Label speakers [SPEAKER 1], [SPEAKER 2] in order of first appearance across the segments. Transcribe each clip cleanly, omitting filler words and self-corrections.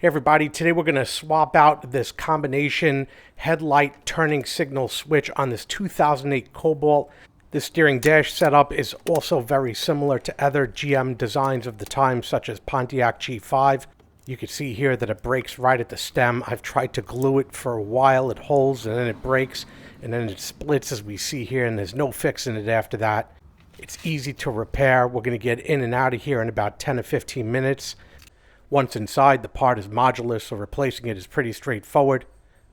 [SPEAKER 1] Hey everybody, today we're going to swap out this combination headlight turning signal switch on this 2008 Cobalt. This steering dash setup is also very similar to other GM designs of the time, such as Pontiac G5. You can see here that it breaks right at the stem. I've tried to glue it for a while. It holds and then it breaks and then it splits, as we see here, and there's no fixing it after that. It's easy to repair. We're going to get in and out of here in about 10 to 15 minutes. Once inside, the part is modular, so replacing it is pretty straightforward.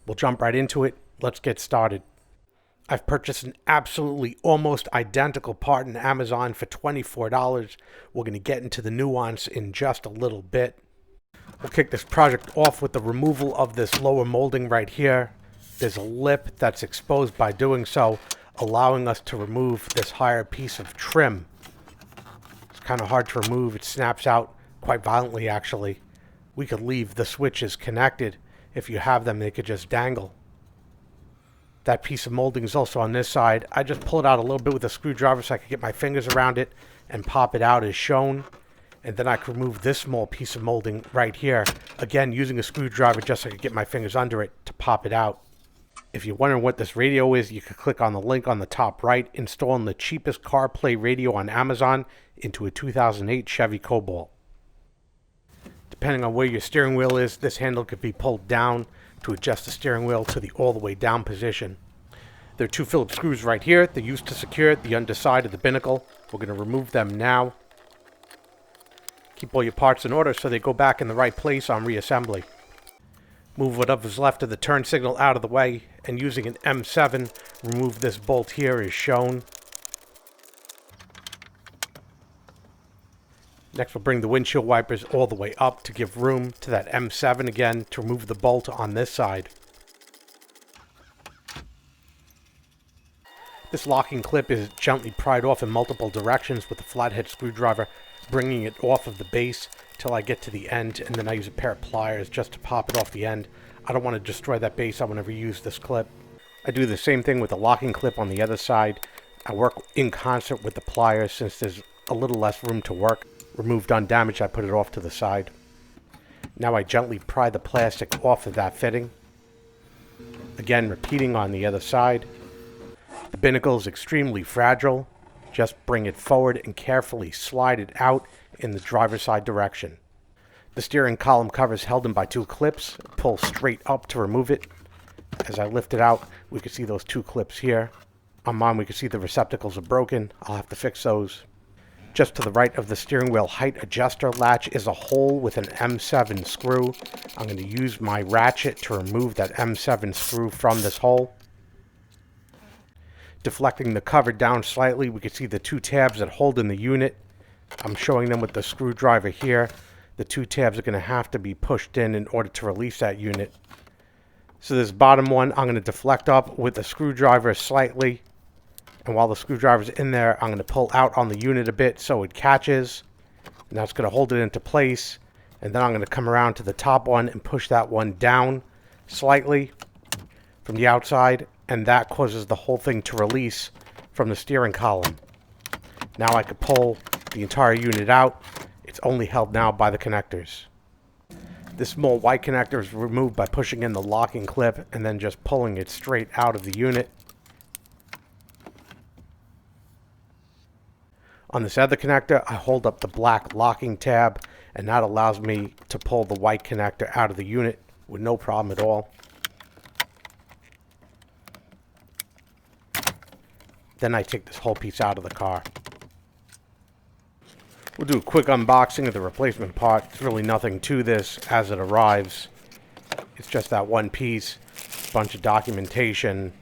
[SPEAKER 1] We'll jump right into it. Let's get started. I've purchased an absolutely almost identical part on Amazon for $24. We're going to get into the nuance in just a little bit. We'll kick this project off with the removal of this lower molding right here. There's a lip that's exposed by doing so, allowing us to remove this higher piece of trim. It's kind of hard to remove. It snaps out quite violently, actually. We could leave the switches connected. If you have them, they could just dangle. That piece of molding is also on this side. I just pull it out a little bit with a screwdriver so I could get my fingers around it and pop it out as shown. And then I could remove this small piece of molding right here, again using a screwdriver just so I could get my fingers under it to pop it out. If you're wondering what this radio is, you can click on the link on the top right, installing the cheapest CarPlay radio on Amazon into a 2008 Chevy Cobalt. Depending on where your steering wheel is, this handle could be pulled down to adjust the steering wheel to the all the way down position. There are two Phillips screws right here. They're used to secure the underside of the binnacle. We're going to remove them now. Keep all your parts in order so they go back in the right place on reassembly. Move whatever's left of the turn signal out of the way, and using an M7, remove this bolt here as shown. Next, we'll bring the windshield wipers all the way up to give room to that M7 again to remove the bolt on this side. This locking clip is gently pried off in multiple directions with a flathead screwdriver, bringing it off of the base till I get to the end, and then I use a pair of pliers just to pop it off the end. I don't want to destroy that base. I want to reuse this clip. I do the same thing with the locking clip on the other side. I work in concert with the pliers since there's a little less room to work. Removed undamaged, I put it off to the side. Now I gently pry the plastic off of that fitting. Again, repeating on the other side. The binnacle is extremely fragile. Just bring it forward and carefully slide it out in the driver's side direction. The steering column cover is held in by two clips. Pull straight up to remove it. As I lift it out, we can see those two clips here. On mine, we can see the receptacles are broken. I'll have to fix those. Just to the right of the steering wheel height adjuster latch is a hole with an M7 screw. I'm going to use my ratchet to remove that M7 screw from this hole. Deflecting the cover down slightly, we can see the two tabs that hold in the unit. I'm showing them with the screwdriver here. The two tabs are going to have to be pushed in order to release that unit. So this bottom one, I'm going to deflect up with the screwdriver slightly. And while the screwdriver's in there, I'm going to pull out on the unit a bit so it catches. And that's going to hold it into place. And then I'm going to come around to the top one and push that one down slightly from the outside. And that causes the whole thing to release from the steering column. Now I could pull the entire unit out. It's only held now by the connectors. This small white connector is removed by pushing in the locking clip and then just pulling it straight out of the unit. On this other connector, I hold up the black locking tab, and that allows me to pull the white connector out of the unit with no problem at all. Then I take this whole piece out of the car. We'll do a quick unboxing of the replacement part. There's really nothing to this as it arrives. It's just that one piece, a bunch of documentation.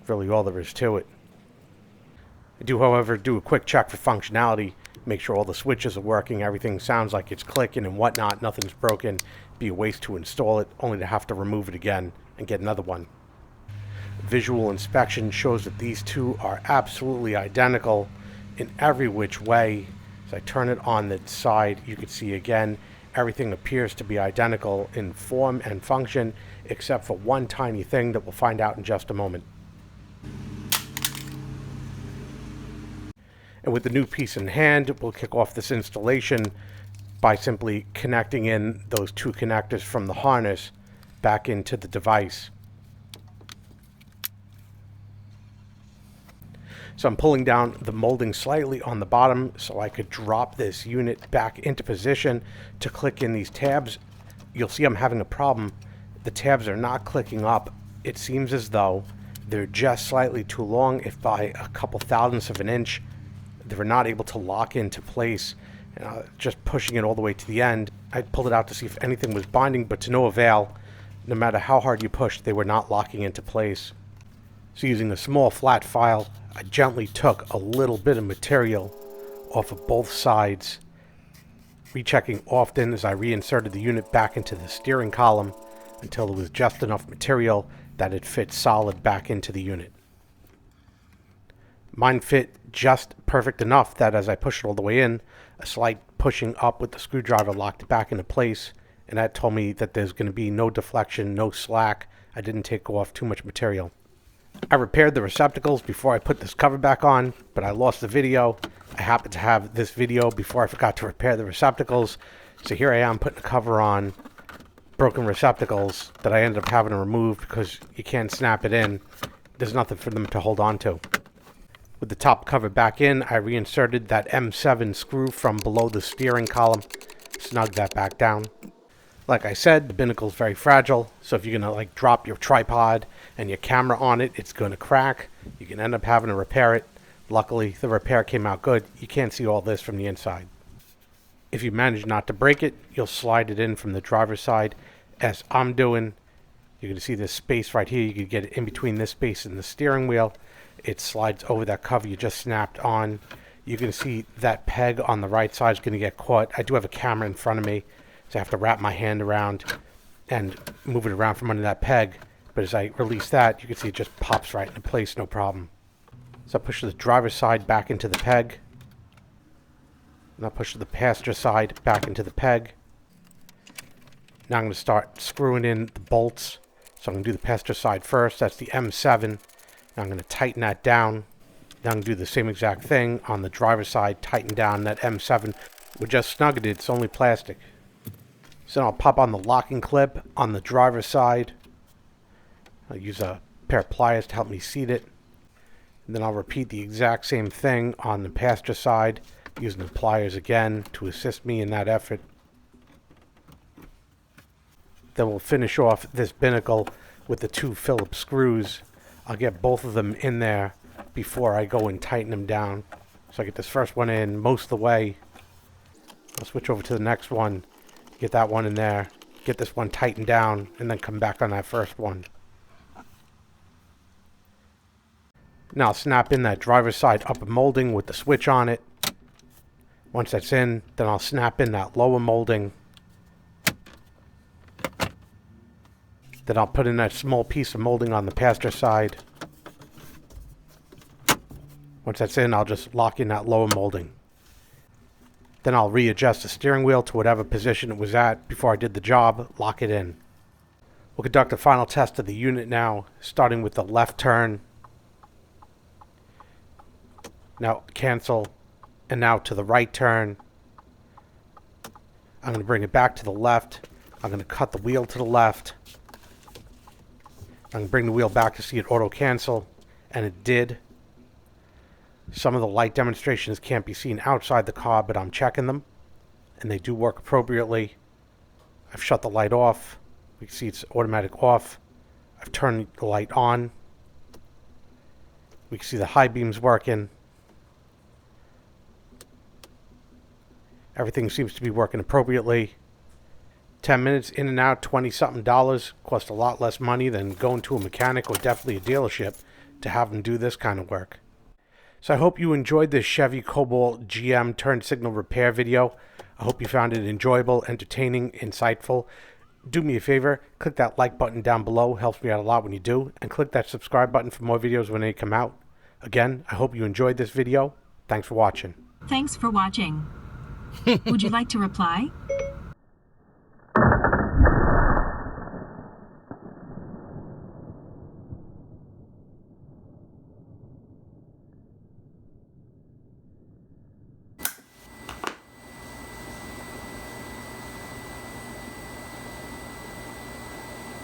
[SPEAKER 1] Really all there is to it. I do, however, do a quick check for functionality, make sure all the switches are working, everything sounds like it's clicking and whatnot, nothing's broken. It'd be a waste to install it, only to have to remove it again and get another one. Visual inspection shows that these two are absolutely identical in every which way. As I turn it on the side, you can see again, everything appears to be identical in form and function, except for one tiny thing that we'll find out in just a moment. And with the new piece in hand, we'll kick off this installation. by simply connecting in those two connectors from the harness back into the device. So I'm pulling down the molding slightly on the bottom so I could drop this unit back into position to click in these tabs. You'll see I'm having a problem. The tabs are not clicking up. It seems as though they're just slightly too long, if by a couple thousandths of an inch. They were not able to lock into place. Just pushing it all the way to the end. I pulled it out to see if anything was binding, but to no avail. No matter how hard you pushed, they were not locking into place. So using a small flat file, I gently took a little bit of material off of both sides, rechecking often as I reinserted the unit back into the steering column until there was just enough material that it fit solid back into the unit. Mine fit just perfect enough that as I pushed it all the way in, a slight pushing up with the screwdriver locked it back into place, and that told me that there's going to be no deflection, no slack. I didn't take off too much material. I repaired the receptacles before I put this cover back on, but I lost the video. I happened to have this video before I forgot to repair the receptacles, so here I am putting a cover on broken receptacles that I ended up having to remove because you can't snap it in. There's nothing for them to hold on to. With the top cover back in, I reinserted that M7 screw from below the steering column, snugged that back down. Like I said, the binnacle is very fragile, so if you're going to drop your tripod and your camera on it, it's going to crack. You can end up having to repair it. Luckily, the repair came out good. You can't see all this from the inside. If you manage not to break it, you'll slide it in from the driver's side, as I'm doing. You're going to see this space right here. You can get it in between this space and the steering wheel. It slides over that cover you just snapped on. You can see that peg on the right side is going to get caught. I do have a camera in front of me, so I have to wrap my hand around and move it around from under that peg. But as I release that, you can see it just pops right into place, no problem. So I push the driver's side back into the peg. And I'll push the passenger side back into the peg. Now I'm going to start screwing in the bolts. So I'm going to do the passenger side first. That's the M7. Now I'm going to tighten that down. Now I'm going to do the same exact thing on the driver's side. Tighten down that M7. We just snugged it. It's only plastic. So now I'll pop on the locking clip on the driver's side. I'll use a pair of pliers to help me seat it. And then I'll repeat the exact same thing on the passenger side, using the pliers again to assist me in that effort. Then we'll finish off this binnacle with the two Phillips screws. I'll get both of them in there before I go and tighten them down. So I get this first one in most of the way. I'll switch over to the next one, get that one in there, get this one tightened down, and then come back on that first one. Now I'll snap in that driver's side upper molding with the switch on it. Once that's in, then I'll snap in that lower molding. Then I'll put in that small piece of molding on the passenger side. Once that's in, I'll just lock in that lower molding. Then I'll readjust the steering wheel to whatever position it was at before I did the job, lock it in. We'll conduct a final test of the unit now, starting with the left turn. Now cancel, and now to the right turn. I'm going to bring it back to the left. I'm going to cut the wheel to the left. I'm going to bring the wheel back to see it auto cancel, and it did. Some of the light demonstrations can't be seen outside the car, but I'm checking them, and they do work appropriately. I've shut the light off. We can see it's automatic off. I've turned the light on. We can see the high beams working. Everything seems to be working appropriately. 10 minutes in and out, $20-something. Cost a lot less money than going to a mechanic or definitely a dealership to have them do this kind of work. So I hope you enjoyed this Chevy Cobalt GM turn signal repair video. I hope you found it enjoyable, entertaining, insightful. Do me a favor, click that like button down below. Helps me out a lot when you do. And click that subscribe button for more videos when they come out. Again, I hope you enjoyed this video. Thanks for watching.
[SPEAKER 2] Thanks for watching. Would you like to reply?